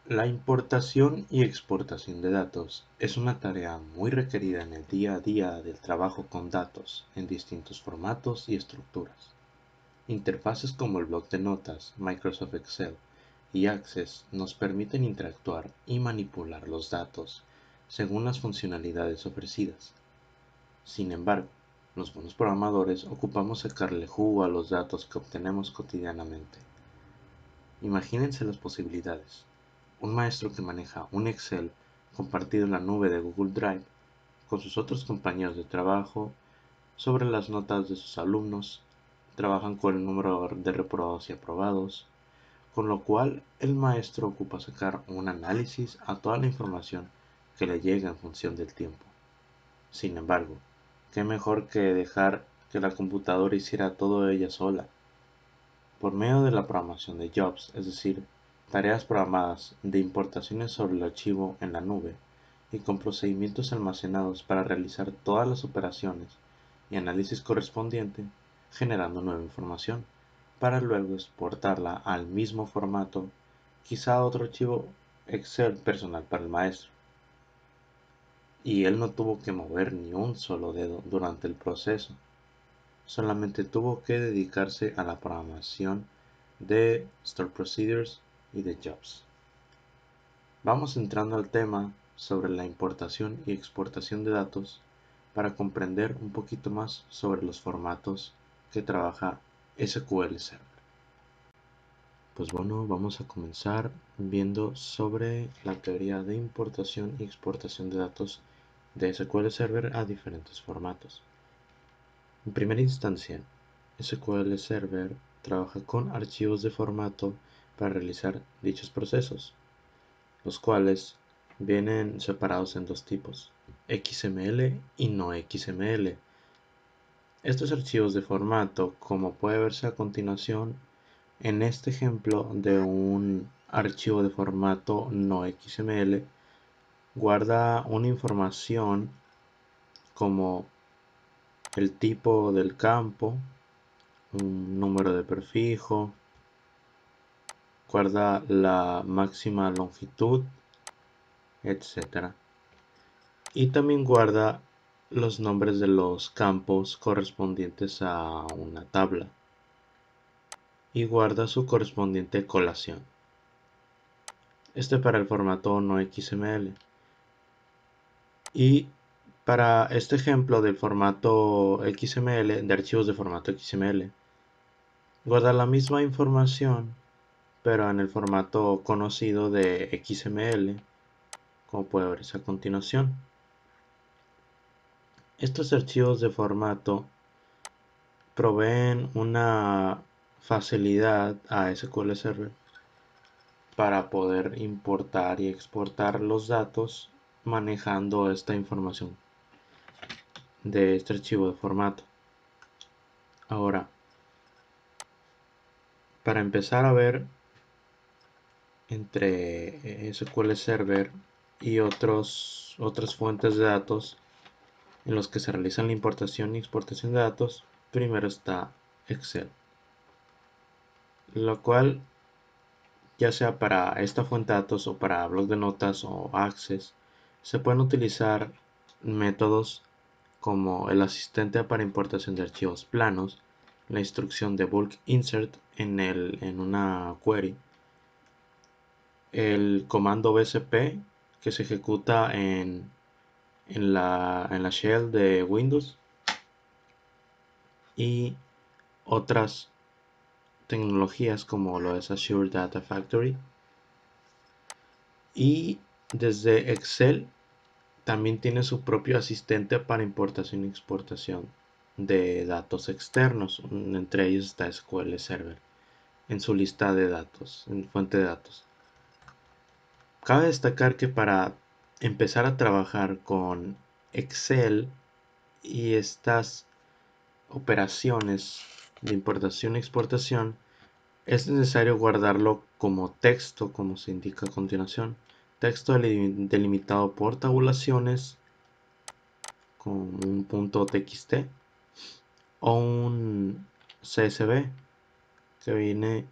La importación y exportación de datos es una tarea muy requerida en el día a día del trabajo con datos en distintos formatos y estructuras. Interfaces como el bloc de notas, Microsoft Excel y Access nos permiten interactuar y manipular los datos según las funcionalidades ofrecidas. Sin embargo, los buenos programadores ocupamos sacarle jugo a los datos que obtenemos cotidianamente. Imagínense las posibilidades. Un maestro que maneja un Excel compartido en la nube de Google Drive con sus otros compañeros de trabajo sobre las notas de sus alumnos, trabajan con el número de reprobados y aprobados, con lo cual el maestro ocupa sacar un análisis a toda la información que le llega en función del tiempo. Sin embargo, qué mejor que dejar que la computadora hiciera todo ella sola. Por medio de la programación de jobs, es decir, tareas programadas de importaciones sobre el archivo en la nube y con procedimientos almacenados para realizar todas las operaciones y análisis correspondiente, generando nueva información, para luego exportarla al mismo formato, quizá a otro archivo Excel personal para el maestro. Y él no tuvo que mover ni un solo dedo durante el proceso, solamente tuvo que dedicarse a la programación de Store Procedures y de Jobs. Vamos entrando al tema sobre la importación y exportación de datos para comprender un poquito más sobre los formatos que trabaja SQL Server. Pues bueno, vamos a comenzar viendo sobre la teoría de importación y exportación de datos de SQL Server a diferentes formatos. En primera instancia, SQL Server trabaja con archivos de formato para realizar dichos procesos, los cuales vienen separados en dos tipos, XML y no XML. Estos archivos de formato, como puede verse a continuación, en este ejemplo de un archivo de formato no XML, guarda una información como el tipo del campo, un número de prefijo, guarda la máxima longitud, etc. Y también guarda los nombres de los campos correspondientes a una tabla y guarda su correspondiente colación. Este para el formato no XML. Y para este ejemplo del formato XML, de archivos de formato XML, guarda la misma información, pero en el formato conocido de XML, como puede verse a continuación. Estos archivos de formato proveen una facilidad a SQL Server para poder importar y exportar los datos manejando esta información de este archivo de formato. Ahora, para empezar a ver entre SQL Server y otras fuentes de datos en los que se realiza la importación y exportación de datos, primero está Excel, lo cual, ya sea para esta fuente de datos o para blog de notas o Access, se pueden utilizar métodos como el asistente para importación de archivos planos, la instrucción de bulk insert en una query, el comando bsp que se ejecuta en la shell de Windows y otras tecnologías como lo es Azure Data Factory. Y desde Excel también tiene su propio asistente para importación y exportación de datos externos, entre ellos está SQL Server en su lista de datos, en fuente de datos. Cabe destacar que para empezar a trabajar con Excel y estas operaciones de importación y exportación, es necesario guardarlo como texto, como se indica a continuación. Texto delimitado por tabulaciones con un punto .txt o un CSV que viene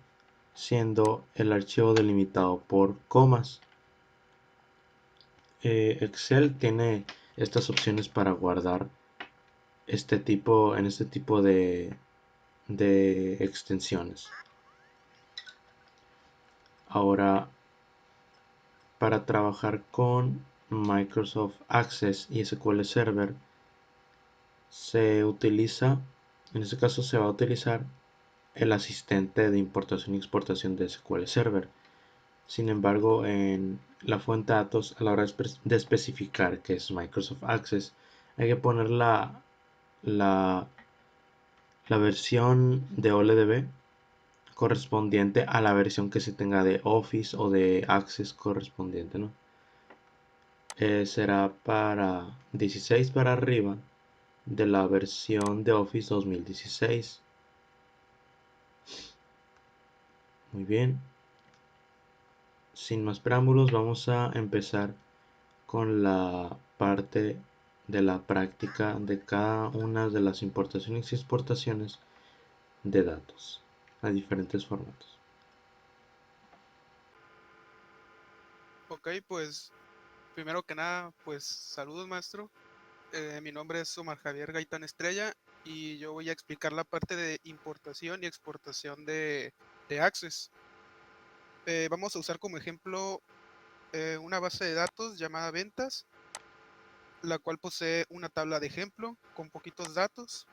siendo el archivo delimitado por comas. Excel tiene estas opciones para guardar en este tipo de extensiones. Ahora, para trabajar con Microsoft Access y SQL Server, en este caso se va a utilizar el asistente de importación y exportación de SQL Server. Sin embargo, en la fuente de datos, a la hora de especificar que es Microsoft Access, hay que poner la, la versión de OLEDB correspondiente a la versión que se tenga de Office o de Access correspondiente, ¿no? Será para 16 para arriba de la versión de Office 2016. Muy bien. Sin más preámbulos, vamos a empezar con la parte de la práctica de cada una de las importaciones y exportaciones de datos a diferentes formatos. Ok, pues primero que nada, pues saludos maestro. Mi nombre es Omar Javier Gaitán Estrella y yo voy a explicar la parte de importación y exportación de Access. Vamos a usar como ejemplo una base de datos llamada ventas, la cual posee una tabla de ejemplo con poquitos datos,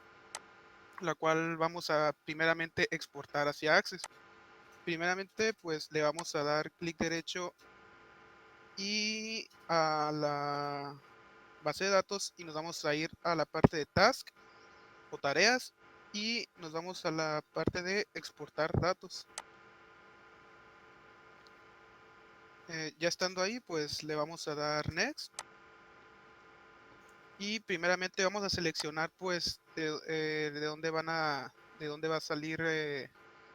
la cual vamos a primeramente exportar hacia Access. Primeramente, pues le vamos a dar clic derecho y a la base de datos y nos vamos a ir a la parte de task o tareas y nos vamos a la parte de exportar datos. Ya estando ahí, pues le vamos a dar next y primeramente vamos a seleccionar pues de dónde de dónde va a salir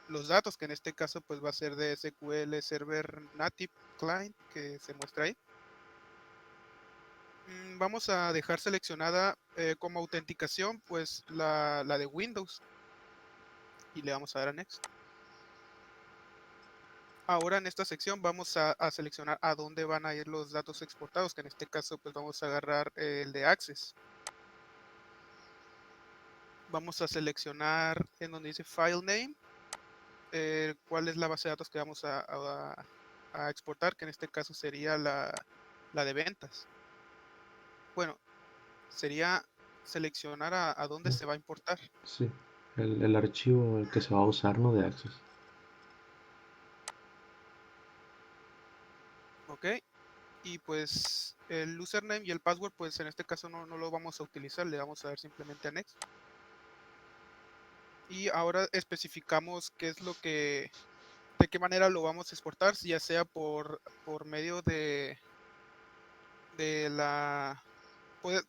los datos, que en este caso pues va a ser de SQL Server Native Client que se muestra ahí. Vamos a dejar seleccionada como autenticación pues la de Windows y le vamos a dar a next. Ahora en esta sección vamos a seleccionar a dónde van a ir los datos exportados, que en este caso pues vamos a agarrar el de Access. Vamos a seleccionar en donde dice File Name, cuál es la base de datos que vamos a exportar, que en este caso sería la de ventas. Bueno, sería seleccionar a dónde se va a importar. Sí, el archivo el que se va a usar, ¿no? De Access. Ok, y pues el username y el password pues en este caso no lo vamos a utilizar, le vamos a dar simplemente a next. Y ahora especificamos qué es de qué manera lo vamos a exportar, si ya sea por medio de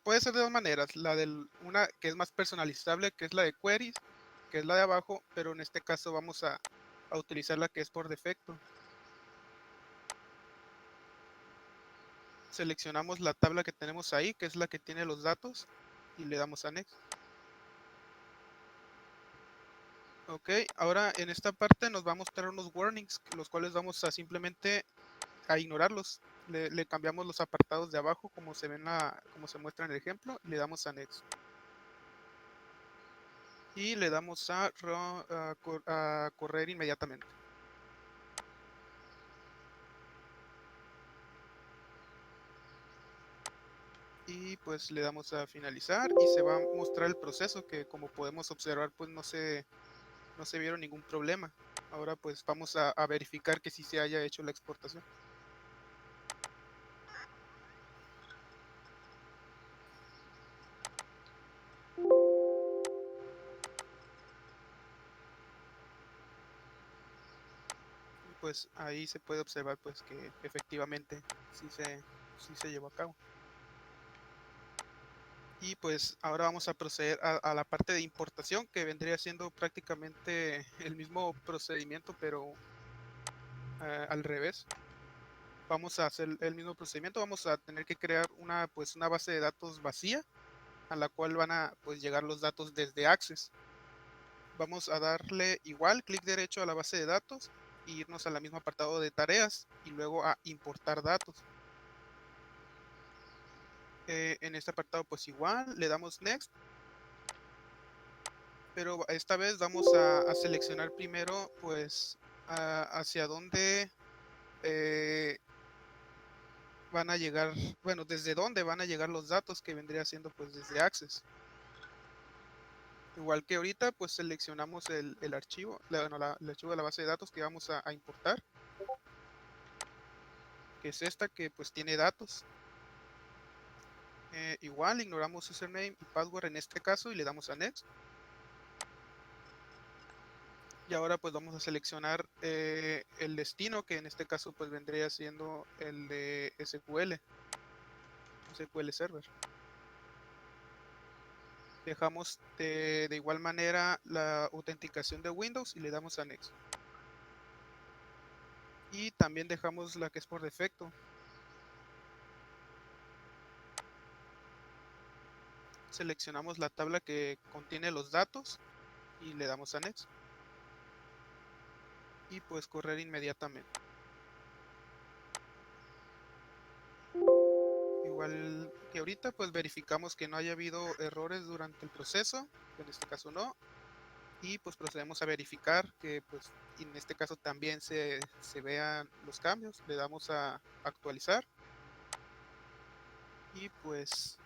puede ser de dos maneras, una que es más personalizable, que es la de queries, que es la de abajo, pero en este caso vamos a utilizar la que es por defecto. Seleccionamos la tabla que tenemos ahí, que es la que tiene los datos, y le damos a next. Ok, ahora en esta parte nos va a mostrar unos warnings, los cuales vamos a simplemente a ignorarlos. Le cambiamos los apartados de abajo como se ven como se muestra en el ejemplo y le damos a next. Y le damos a correr inmediatamente. Y pues le damos a finalizar y se va a mostrar el proceso que como podemos observar pues no se vieron ningún problema. Ahora pues vamos a verificar que sí se haya hecho la exportación. Y pues ahí se puede observar pues que efectivamente sí se llevó a cabo. Y pues ahora vamos a proceder a la parte de importación, que vendría siendo prácticamente el mismo procedimiento, pero al revés. Vamos a hacer el mismo procedimiento, vamos a tener que crear pues una base de datos vacía a la cual van a pues llegar los datos desde Access. Vamos a darle igual clic derecho a la base de datos e irnos al mismo apartado de tareas y luego a importar datos. En este apartado pues igual le damos next, pero esta vez vamos a seleccionar primero pues hacia dónde van a llegar, bueno, desde dónde van a llegar los datos, que vendría siendo pues desde Access. Igual que ahorita, pues seleccionamos el archivo, el archivo de la base de datos que vamos a importar, que es esta, que pues tiene datos. Igual ignoramos username y password en este caso y le damos a next. Y ahora pues vamos a seleccionar el destino, que en este caso pues vendría siendo el de SQL Server. Dejamos de igual manera la autenticación de Windows y le damos a next. Y también dejamos la que es por defecto. Seleccionamos la tabla que contiene los datos y le damos a next. Y pues correr inmediatamente. Igual que ahorita pues verificamos que no haya habido errores durante el proceso, que en este caso no. Y pues procedemos a verificar que pues en este caso también se vean los cambios. Le damos a actualizar. Y pues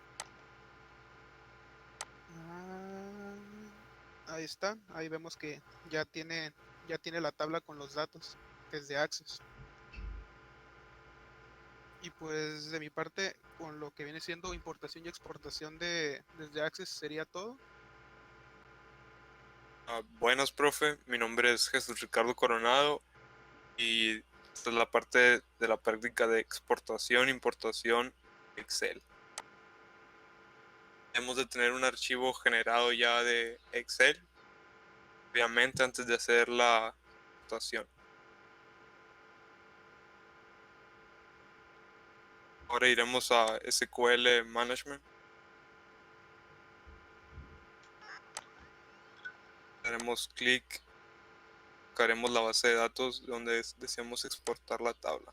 ahí está, ahí vemos que ya tiene la tabla con los datos desde Access. Y pues de mi parte, con lo que viene siendo importación y exportación desde Access sería todo. Buenas, profe. Mi nombre es Jesús Ricardo Coronado y esta es la parte de la práctica de exportación, importación, Excel. Debemos de tener un archivo generado ya de Excel, obviamente antes de hacer la exportación. Ahora iremos a SQL Management. Haremos clic, buscaremos la base de datos donde deseamos exportar la tabla.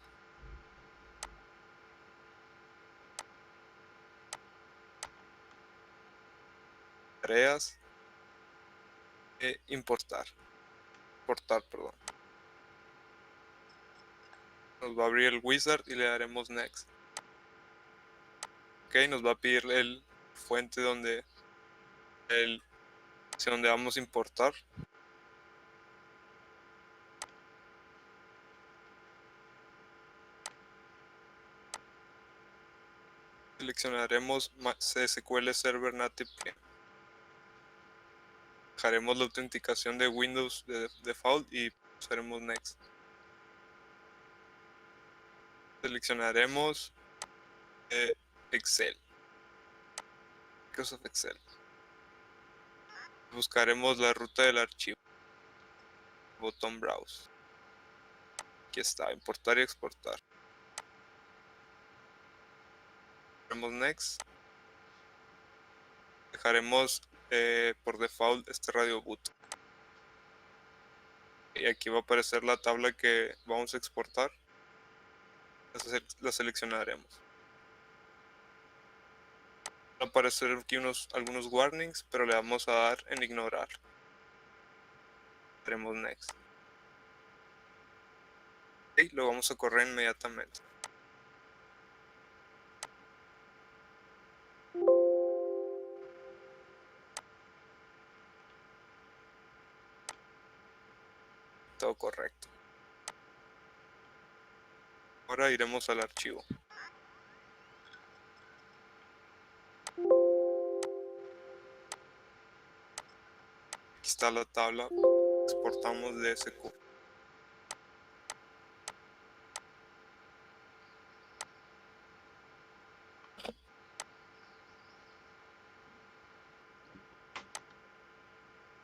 Tareas e importar. Exportar, perdón. Nos va a abrir el wizard y le daremos next. Ok, nos va a pedir el fuente donde vamos a importar. Seleccionaremos SQL Server Native. Dejaremos la autenticación de Windows de default y haremos next. Seleccionaremos Excel. Microsoft Excel. Buscaremos la ruta del archivo. Botón Browse. Aquí está, importar y exportar. Haremos next. Dejaremos por default este radio boot. Y aquí va a aparecer la tabla que vamos a exportar. La seleccionaremos. Va a aparecer aquí algunos warnings, pero le vamos a dar en ignorar. Haremos next. Y lo vamos a correr inmediatamente. Todo correcto. Ahora iremos al archivo. Aquí está la tabla. Exportamos de SQL.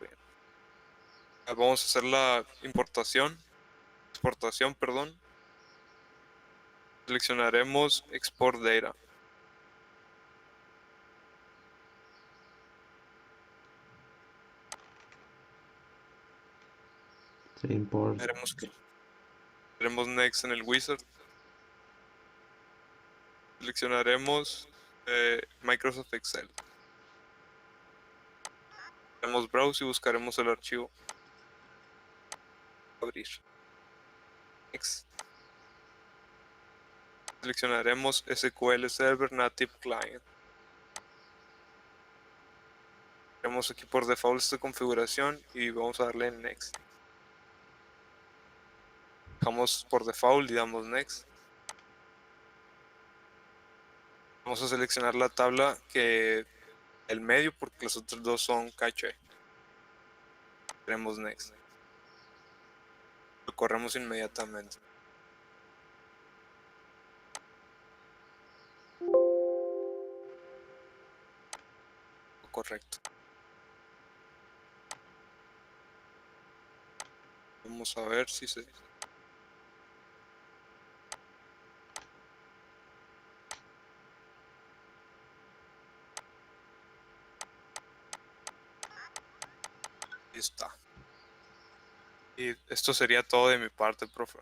Bien. Vamos a hacer la exportación, perdón. Seleccionaremos Export Data. Import. Haremos Next en el wizard. Seleccionaremos Microsoft Excel. Haremos browse y buscaremos el archivo. Abrir. Next. Seleccionaremos SQL Server Native Client. Tenemos aquí por default esta configuración y vamos a darle en Next. Dejamos por default y damos Next. Vamos a seleccionar la tabla que el medio porque los otros dos son caché. Tenemos Next. Lo corremos inmediatamente. Correcto. Vamos a ver si se... Ahí está. Y esto sería todo de mi parte, profe.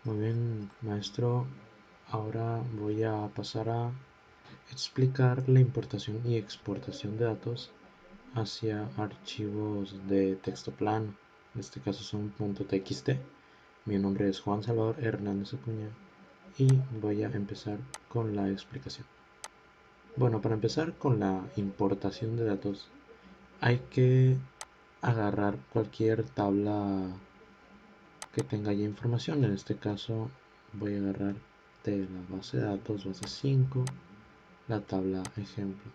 Muy bien, maestro. Ahora voy a pasar a explicar la importación y exportación de datos hacia archivos de texto plano. En este caso son .txt. Mi nombre es Juan Salvador Hernández Acuña y voy a empezar con la explicación. Bueno, para empezar con la importación de datos hay que agarrar cualquier tabla que tenga ya información. En este caso voy a agarrar de la base de datos, base 5, la tabla ejemplo.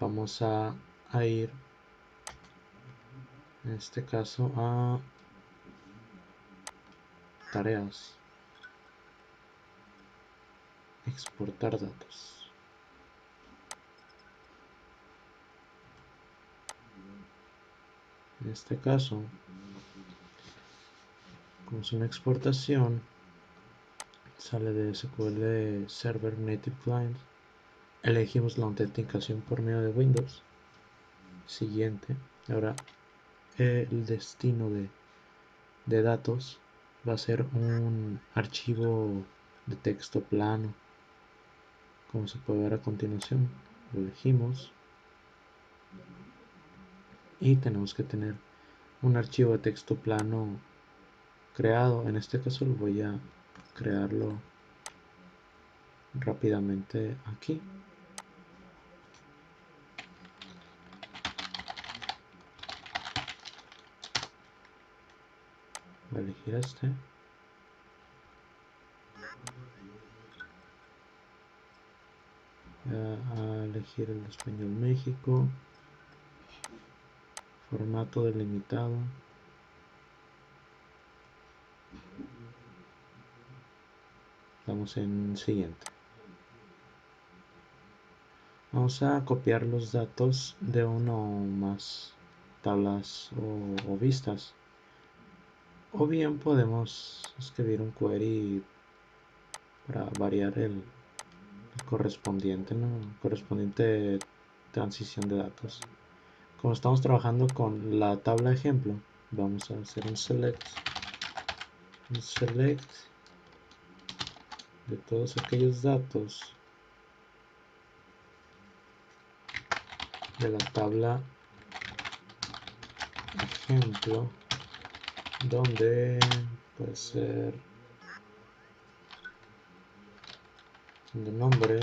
Vamos a ir en este caso a tareas, exportar datos. En este caso, como es una exportación, sale de SQL Server Native Client. Elegimos la autenticación por medio de Windows. Siguiente. Ahora el destino de datos va a ser un archivo de texto plano, como se puede ver a continuación. Lo elegimos y tenemos que tener un archivo de texto plano creado. En este caso lo voy a crearlo rápidamente aquí. Voy a elegir este. A elegir el español México, formato delimitado, damos en siguiente. Vamos a copiar los datos de uno o más tablas o vistas, o bien podemos escribir un query para variar el correspondiente, ¿no? Correspondiente transición de datos. Como estamos trabajando con la tabla ejemplo, vamos a hacer un select de todos aquellos datos de la tabla ejemplo, donde puede ser de nombre,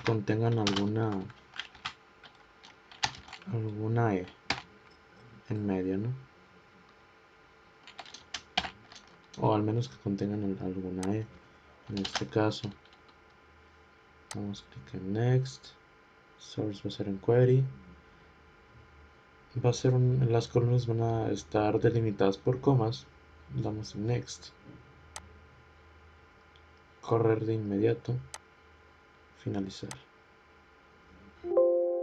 contengan alguna E en medio, ¿no? O al menos que contengan alguna E. En este caso damos clic en next, source va a ser en query, va a ser las columnas van a estar delimitadas por comas, damos en next, correr de inmediato, finalizar.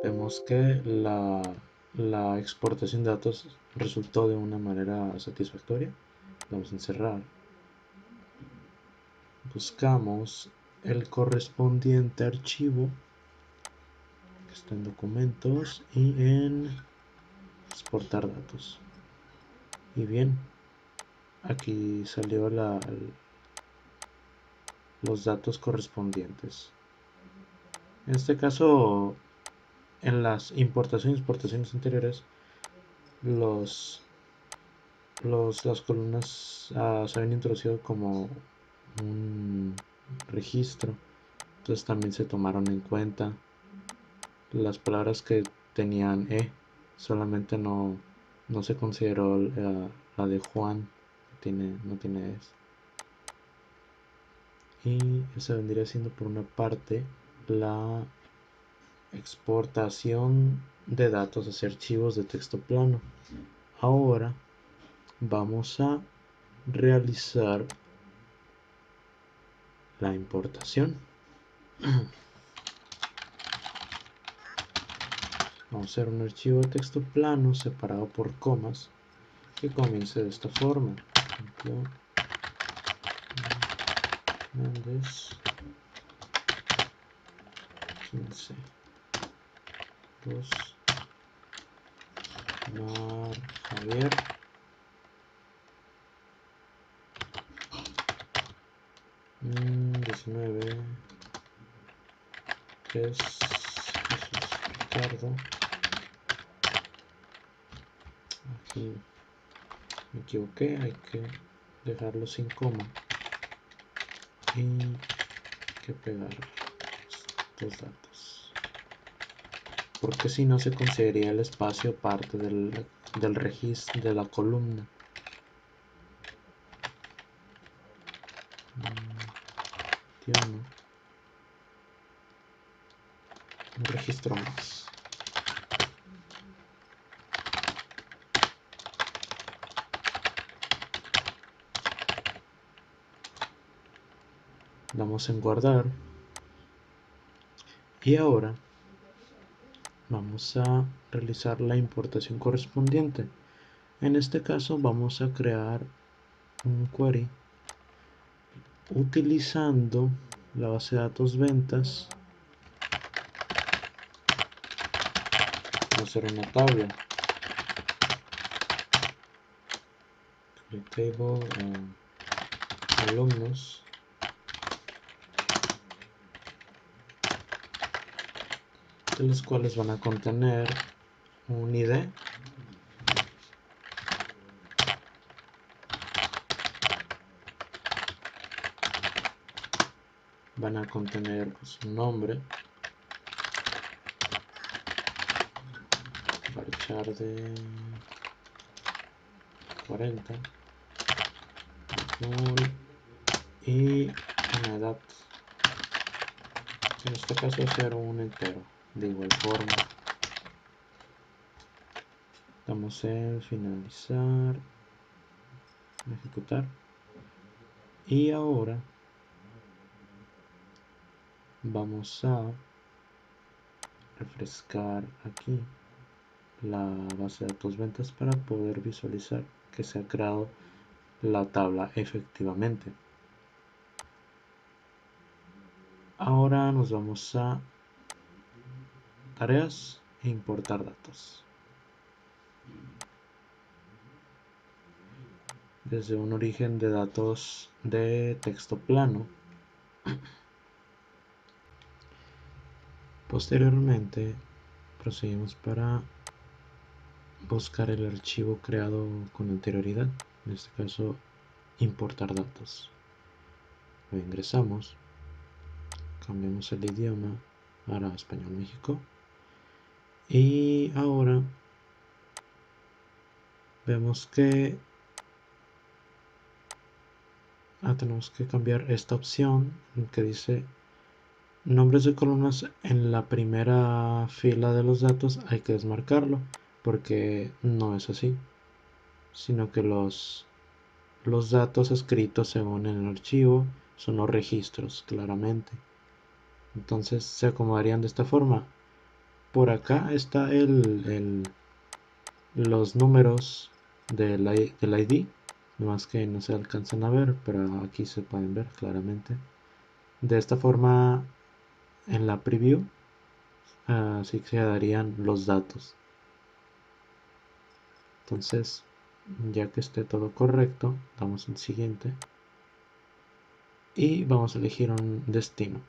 Vemos que la exportación de datos resultó de una manera satisfactoria. Vamos a cerrar. Buscamos el correspondiente archivo que está en documentos y en exportar datos. Y bien, aquí salió los datos correspondientes. En este caso, en las importaciones y exportaciones anteriores, las columnas se habían introducido como un registro, entonces también se tomaron en cuenta las palabras que tenían solamente no se consideró la de Juan, que no tiene S. Y esa vendría siendo por una parte la exportación de datos hacia archivos de texto plano. Ahora vamos a realizar la importación. Vamos a hacer un archivo de texto plano separado por comas que comience de esta forma. Por ejemplo, Méndez 15 2 Mar Javier 19 3 Ricardo. Aquí me equivoqué, hay que dejarlo sin coma y hay que pegar estos datos, porque si no se consideraría el espacio parte del registro de la columna. Un registro más. Damos en guardar y ahora vamos a realizar la importación correspondiente. En este caso vamos a crear un query utilizando la base de datos ventas. Vamos a hacer una tabla table alumnos de los cuales van a contener un ID, van a contener un nombre, varchar de 40 y una edad, en este caso hacer un entero. De igual forma damos en finalizar, ejecutar, y ahora vamos a refrescar aquí la base de datos ventas para poder visualizar que se ha creado la tabla efectivamente. Ahora nos vamos a tareas e importar datos. Desde un origen de datos de texto plano. Posteriormente procedimos para buscar el archivo creado con anterioridad, en este caso importar datos. Lo ingresamos, cambiamos el idioma para Español México y ahora vemos que tenemos que cambiar esta opción que dice nombres de columnas. En la primera fila de los datos hay que desmarcarlo porque no es así, sino que los datos escritos según el archivo son los registros claramente. Entonces se acomodarían de esta forma. Por acá está los números del ID, más que no se alcanzan a ver, pero aquí se pueden ver claramente. De esta forma, en la preview así se darían los datos. Entonces, ya que esté todo correcto, damos en siguiente y vamos a elegir un destino,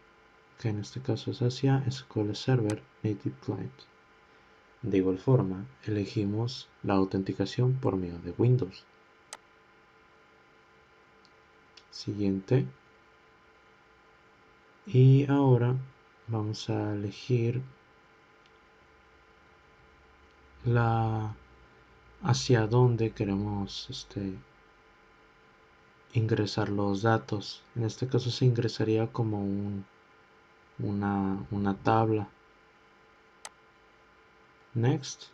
que en este caso es hacia SQL Server Native Client. De igual forma, elegimos la autenticación por medio de Windows. Siguiente. Y ahora vamos a elegir hacia dónde queremos ingresar los datos. En este caso se ingresaría como una tabla. Next.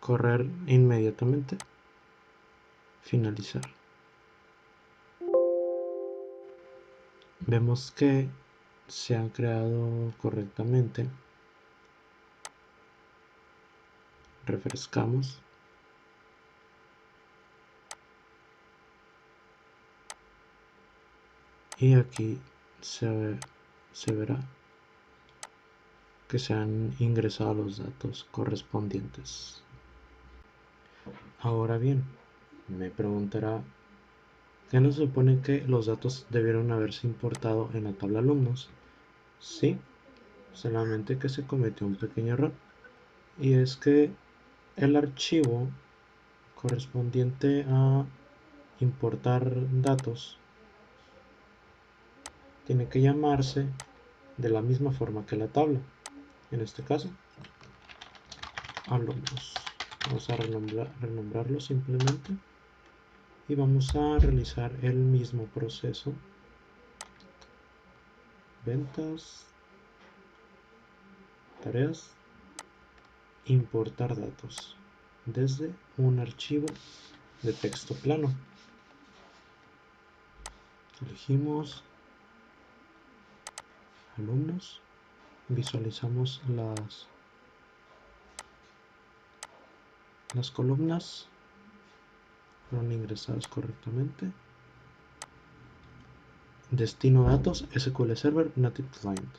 Correr inmediatamente. Finalizar. Vemos que se ha creado correctamente. Refrescamos. Y aquí se verá que se han ingresado los datos correspondientes. Ahora bien, me preguntará, ¿qué nos supone que los datos debieron haberse importado en la tabla alumnos? Sí, solamente que se cometió un pequeño error, y es que el archivo correspondiente a importar datos tiene que llamarse de la misma forma que la tabla. En este caso, alumnos. Vamos a renombrarlo simplemente y vamos a realizar el mismo proceso. Ventas, tareas, importar datos desde un archivo de texto plano. Elegimos alumnos, visualizamos las columnas fueron ingresadas correctamente. Destino datos SQL Server Native Client.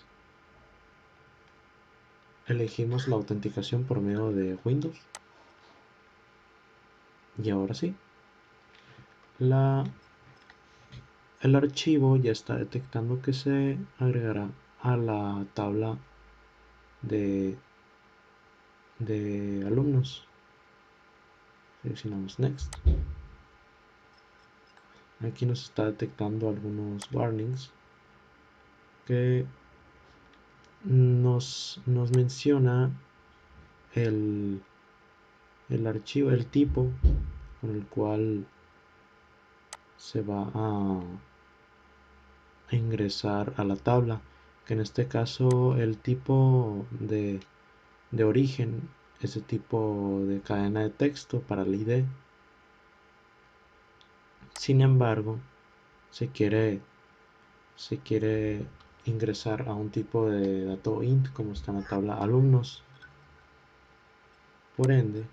Elegimos la autenticación por medio de Windows. Y ahora sí, el archivo ya está detectando que se agregará a la tabla de alumnos. Seleccionamos Next. Aquí nos está detectando algunos warnings que nos menciona el archivo, el tipo con el cual se va a ingresar a la tabla, que en este caso el tipo de origen es el tipo de cadena de texto para el ID. Sin embargo, se quiere ingresar a un tipo de dato int como está en la tabla alumnos. Por ende,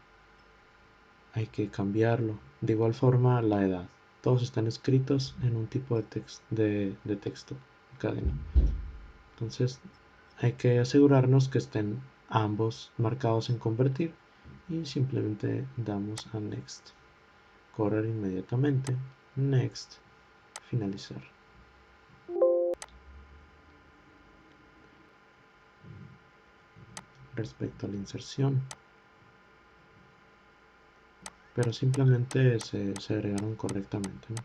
hay que cambiarlo. De igual forma, la edad. Todos están escritos en un tipo de texto cadena. Entonces, hay que asegurarnos que estén ambos marcados en convertir y simplemente damos a Next. Correr inmediatamente. Next. Finalizar. Respecto a la inserción, pero simplemente se agregaron correctamente, ¿no?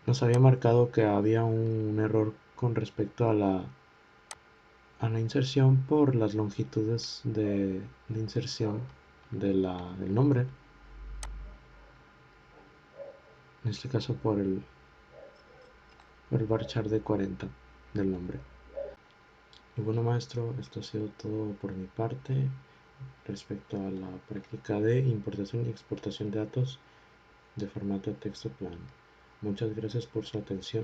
Nos había marcado que había un error con respecto a la inserción por las longitudes de inserción del nombre, en este caso por el varchar de 40 del nombre. Y bueno, maestro, esto ha sido todo por mi parte respecto a la práctica de importación y exportación de datos de formato texto plano. Muchas gracias por su atención.